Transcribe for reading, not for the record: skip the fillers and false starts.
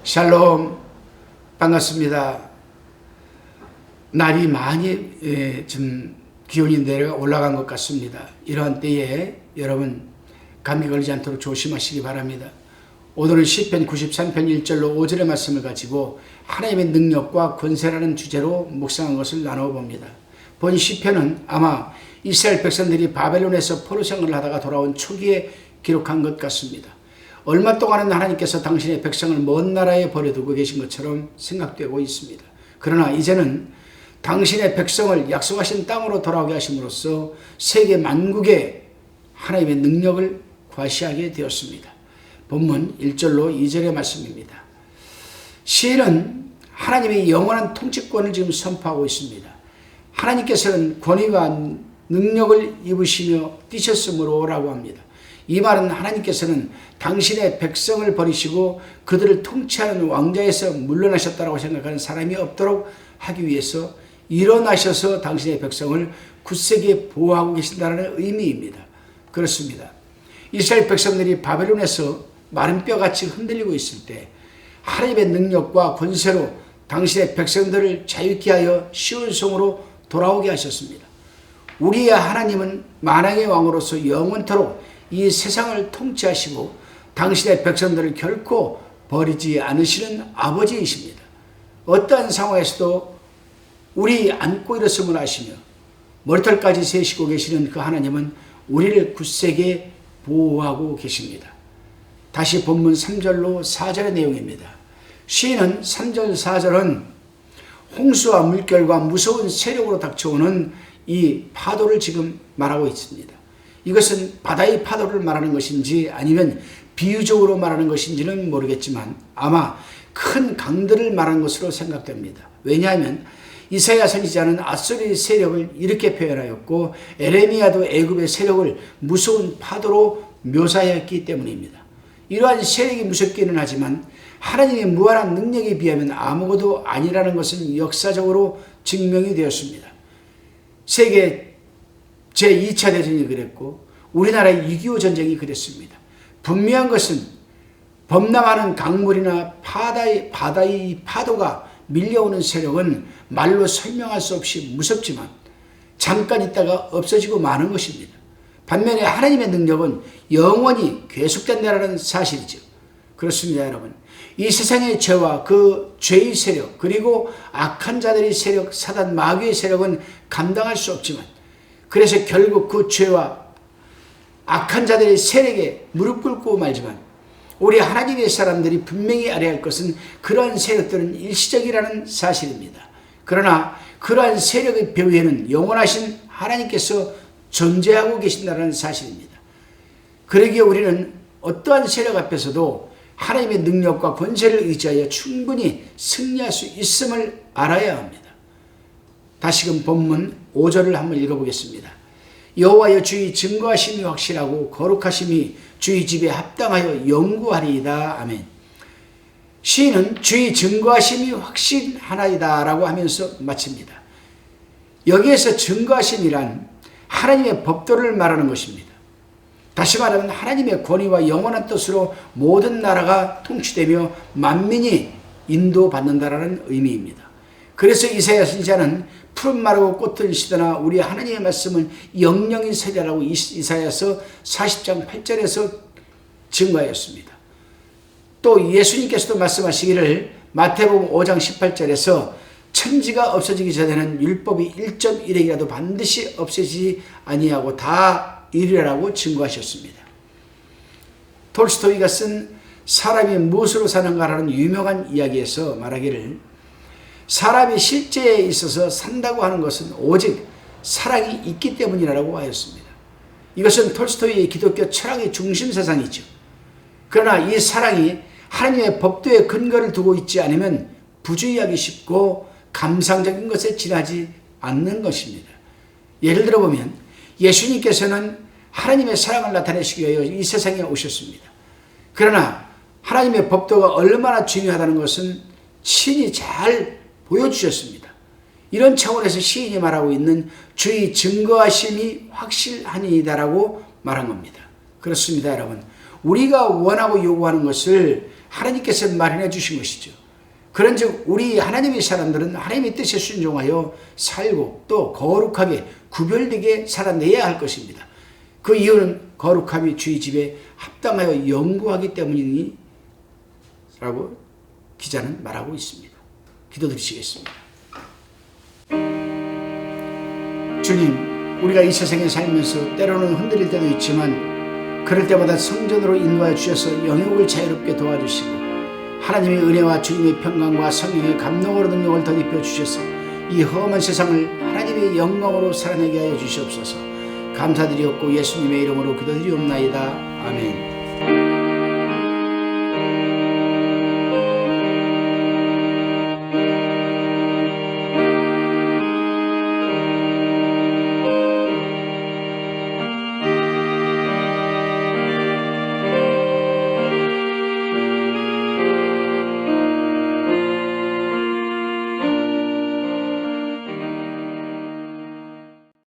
샬롬, 반갑습니다. 날이 많이 좀 기온이 내려 올라간 것 같습니다. 이러한 때에 여러분 감기 걸리지 않도록 조심하시기 바랍니다. 오늘은 시편 93편 1절로 5절의 말씀을 가지고 하나님의 능력과 권세라는 주제로 묵상한 것을 나누어 봅니다. 본 시편은 아마 이스라엘 백성들이 바벨론에서 포로 생활을 하다가 돌아온 초기에 기록한 것 같습니다. 얼마 동안은 하나님께서 당신의 백성을 먼 나라에 버려두고 계신 것처럼 생각되고 있습니다. 그러나 이제는 당신의 백성을 약속하신 땅으로 돌아오게 하심으로써 세계 만국에 하나님의 능력을 과시하게 되었습니다. 본문 1절로 2절의 말씀입니다. 시인은 하나님의 영원한 통치권을 지금 선포하고 있습니다. 하나님께서는 권위와 능력을 입으시며 뛰셨으므로 라고 합니다. 이 말은 하나님께서는 당신의 백성을 버리시고 그들을 통치하는 왕좌에서 물러나셨다고 생각하는 사람이 없도록 하기 위해서 일어나셔서 당신의 백성을 굳세게 보호하고 계신다는 의미입니다. 그렇습니다. 이스라엘 백성들이 바벨론에서 마른 뼈같이 흔들리고 있을 때 하나님의 능력과 권세로 당신의 백성들을 자유케 하여 시온 성으로 돌아오게 하셨습니다. 우리의 하나님은 만왕의 왕으로서 영원토록 이 세상을 통치하시고 당신의 백성들을 결코 버리지 않으시는 아버지이십니다. 어떠한 상황에서도 우리 안고 일어섬을 하시며 머리털까지 세시고 계시는 그 하나님은 우리를 굳세게 보호하고 계십니다. 다시 본문 3절로 4절의 내용입니다. 시인은 3절 4절은 홍수와 물결과 무서운 세력으로 닥쳐오는 이 파도를 지금 말하고 있습니다. 이것은 바다의 파도를 말하는 것인지 아니면 비유적으로 말하는 것인지는 모르겠지만 아마 큰 강들을 말하는 것으로 생각됩니다. 왜냐하면 이사야 선지자는 아수르의 세력을 이렇게 표현하였고 에레미야도 애굽의 세력을 무서운 파도로 묘사했기 때문입니다. 이러한 세력이 무섭기는 하지만 하나님의 무한한 능력에 비하면 아무것도 아니라는 것은 역사적으로 증명이 되었습니다. 세계 제2차 대전이 그랬고 우리나라의 6.25 전쟁이 그랬습니다. 분명한 것은 범람하는 강물이나 바다의 파도가 밀려오는 세력은 말로 설명할 수 없이 무섭지만 잠깐 있다가 없어지고 마는 것입니다. 반면에 하나님의 능력은 영원히 계속된다는 사실이죠. 그렇습니다, 여러분. 이 세상의 죄와 그 죄의 세력 그리고 악한 자들의 세력, 사단 마귀의 세력은 감당할 수 없지만 그래서 결국 그 죄와 악한 자들의 세력에 무릎 꿇고 말지만 우리 하나님의 사람들이 분명히 알아야 할 것은 그러한 세력들은 일시적이라는 사실입니다. 그러나 그러한 세력의 배후에는 영원하신 하나님께서 존재하고 계신다는 사실입니다. 그러기에 우리는 어떠한 세력 앞에서도 하나님의 능력과 권세를 의지하여 충분히 승리할 수 있음을 알아야 합니다. 다시금 본문 5절을 한번 읽어보겠습니다. 여호와여 주의 증거하심이 확실하고 거룩하심이 주의 집에 합당하여 영구하리이다. 아멘. 시인은 주의 증거하심이 확실하나이다 라고 하면서 마칩니다. 여기에서 증거하심이란 하나님의 법도를 말하는 것입니다. 다시 말하면 하나님의 권위와 영원한 뜻으로 모든 나라가 통치되며 만민이 인도받는다라는 의미입니다. 그래서 이사야 선지자는 푸른 마르고 꽃을 시드나 우리 하나님의 말씀은 영영이 세리라고 이사야서 40장 8절에서 증거하였습니다. 또 예수님께서도 말씀하시기를 마태복음 5장 18절에서 천지가 없어지기 전에는 율법이 1.1핵이라도 반드시 없어지지 아니하고 다 이르라고 증거하셨습니다. 톨스토이가 쓴 사람이 무엇으로 사는가라는 유명한 이야기에서 말하기를 사람이 실제에 있어서 산다고 하는 것은 오직 사랑이 있기 때문이라고 하였습니다. 이것은 톨스토이의 기독교 철학의 중심 사상이죠. 그러나 이 사랑이 하나님의 법도에 근거를 두고 있지 않으면 부주의하기 쉽고 감상적인 것에 지나지 않는 것입니다. 예를 들어보면 예수님께서는 하나님의 사랑을 나타내시기 위하여 이 세상에 오셨습니다. 그러나 하나님의 법도가 얼마나 중요하다는 것은 친히 잘 보여주셨습니다. 이런 차원에서 시인이 말하고 있는 주의 증거하심이 확실하니이다라고 말한 겁니다. 그렇습니다, 여러분. 우리가 원하고 요구하는 것을 하나님께서 마련해 주신 것이죠. 그런즉 우리 하나님의 사람들은 하나님의 뜻에 순종하여 살고 또 거룩하게 구별되게 살아내야 할 것입니다. 그 이유는 거룩함이 주의 집에 합당하여 영구하기 때문이니 라고 기자는 말하고 있습니다. 기도드리시겠습니다. 주님, 우리가 이 세상에 살면서 때로는 흔들릴 때도 있지만 그럴 때마다 성전으로 인도하여 주셔서 영역을 자유롭게 도와주시고 하나님의 은혜와 주님의 평강과 성령의 감동으로 능력을 덧입혀 주셔서 이 험한 세상을 하나님의 영광으로 살아내게 하여 주시옵소서. 감사드리옵고 예수님의 이름으로 기도드리옵나이다. 아멘.